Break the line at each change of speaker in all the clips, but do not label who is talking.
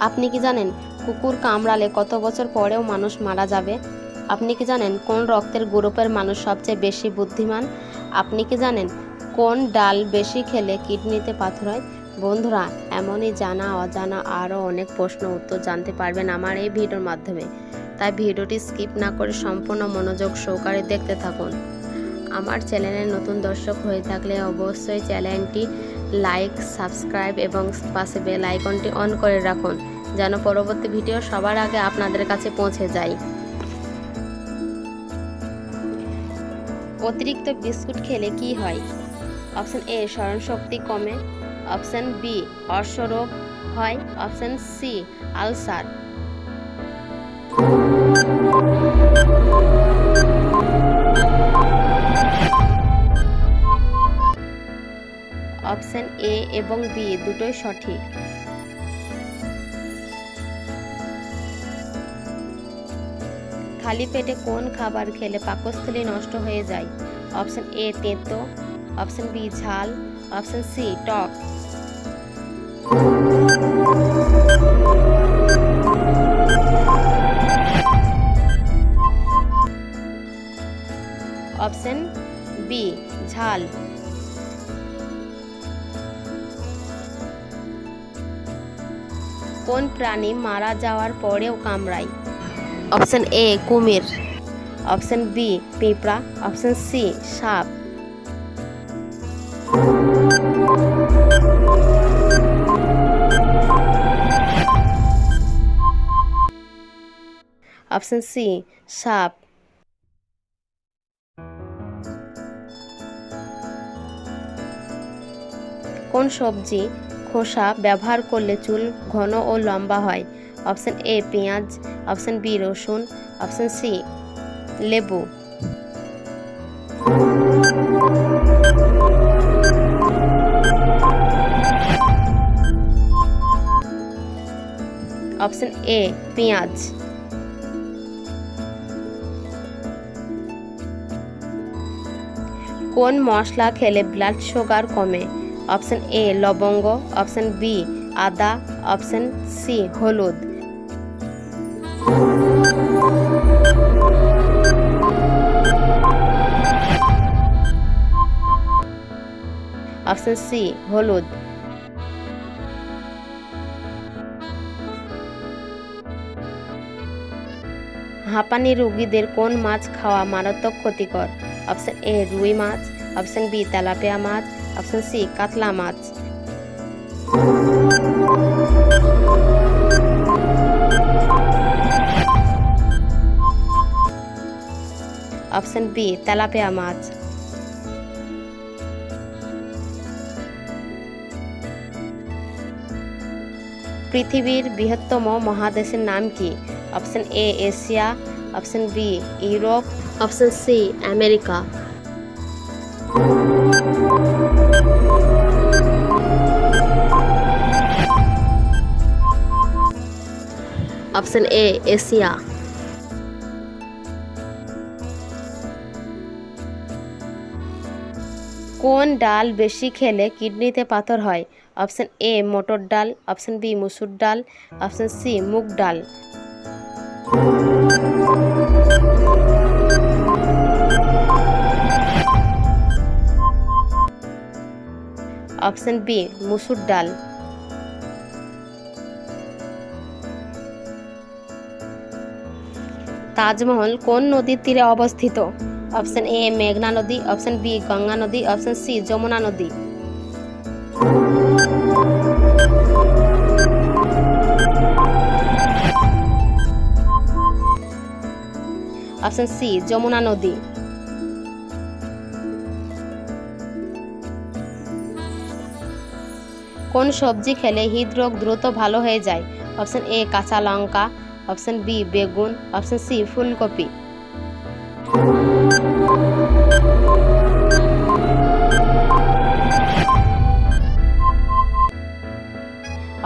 আপনি কি জানেন কুকুর কামড়ালে কত বছর পরেও মানুষ মারা যাবে? আপনি কি জানেন কোন রক্তের গ্রুপের মানুষ সবচেয়ে বেশি বুদ্ধিমান? আপনি কি জানেন কোন ডাল বেশি খেলে কিডনিতে পাথর হয়? বন্ধুরা, এমনই জানা অজানা আরও অনেক প্রশ্ন উত্তর জানতে পারবেন আমার এই ভিডিওর মাধ্যমে। তাই ভিডিওটি স্কিপ না করে সম্পূর্ণ মনোযোগ সহকারে দেখতে থাকুন। আমার চ্যানেলে নতুন দর্শক হয়ে থাকলে অবশ্যই চ্যানেলটি লাইক, সাবস্ক্রাইব এবং পাশে বেল আইকনটি অন করে রাখুন, যেন পরবর্তী ভিডিও সবার আগে আপনাদের কাছে পৌঁছে যায়। অতিরিক্ত বিস্কুট খেলে কি হয়? অপশন এ, স্মরণশক্তি কমে। অপশন বি, অর্শরোগ হয়। অপশন সি, আলসার। অপশন এ এবং বি দুটোই সঠিক। খালি পেটে কোন খাবার খেলে পাকস্থলী নষ্ট হয়ে যায়? অপশন এ, তেতো। অপশন বি, ঝাল। অপশন সি, টক। অপশন বি, ঝাল। কোন প্রাণী মারা যাওয়ার পরেও কামড়ায়? অপশন এ, কুমির। অপশন বি, পিঁপড়া। অপশন সি, সাপ। অপশন সি, সাপ। কোন সবজি খোসা ব্যবহার করলে চুল ঘন ও লম্বা হয়? অপশন এ, পেঁয়াজ। অপশন বি, রসুন। অপশন সি, লেবু। অপশন এ, পেঁয়াজ। কোন মশলা খেলে ব্লাড সুগার কমে? অপশন এ, লবঙ্গ। অপশন বি, আদা। অপশন সি, হলুদ। অপশন সি, হলুদ। হাঁপানি রোগীদের কোন মাছ খাওয়া মারাত্মক ক্ষতিকর? অপশন এ, রুই মাছ। অপশন বি, তেলাপিয়া মাছ। অপশন সি, কাতলা মাছ। অপশন বি, তেলাপিয়া মাছ। পৃথিবীর বৃহত্তম মহাদেশের নাম কি? Option A, Asia. Option B, Europe. Option C, America. Option A, Asia. কোন ডাল বেশি খেলে কিডনিতে পাথর হয়? অপশন এ, মটর ডাল। অপশন বি, মসুর ডাল। অপশন সি, মুগ ডাল। অপশন বি, মসুর ডাল। তাজমহল কোন নদীর তীরে অবস্থিত? অপশন এ, মেঘনা নদী। অপশন বি, গঙ্গা নদী। অপশন সি, যমুনা নদী। অপশন সি, যমুনা নদী। কোন সবজি খেলে হৃদরোগ দ্রুত ভালো হয়ে যায়? অপশন এ, কাঁচা লঙ্কা। অপশন বি, বেগুন। অপশন সি, ফুলকপি।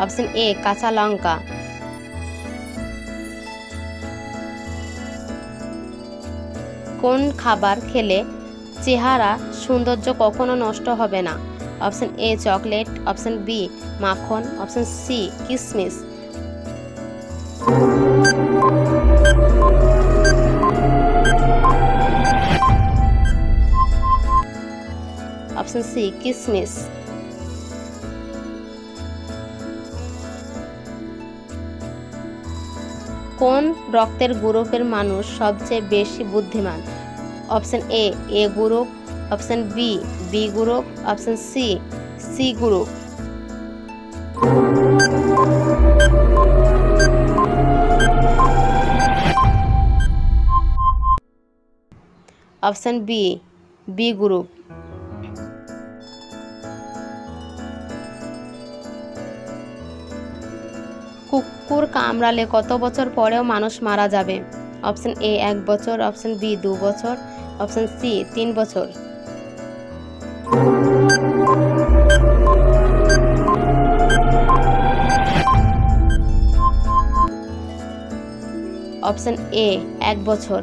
অপশন এ, কাঁচা লঙ্কা। কোন খাবার খেলে চেহারা সৌন্দর্য কখনো নষ্ট হবে না? Option A, chocolate. Option B, মাখন। অপশন সি, কিশমিশ। অপশন সি কিসমিস। কোন রক্তের গ্রুপের মানুষ সবচেয়ে বেশি বুদ্ধিমান? Option A A group, option B B group, option C C group. Option B B group. কুকুর কামড়ালে কত বছর পরেও মানুষ মারা যাবে? অপশন এ 1 বছর, অপশন বি 2 বছর, অপশন সি 3 বছর। অপশন এ 1 বছর।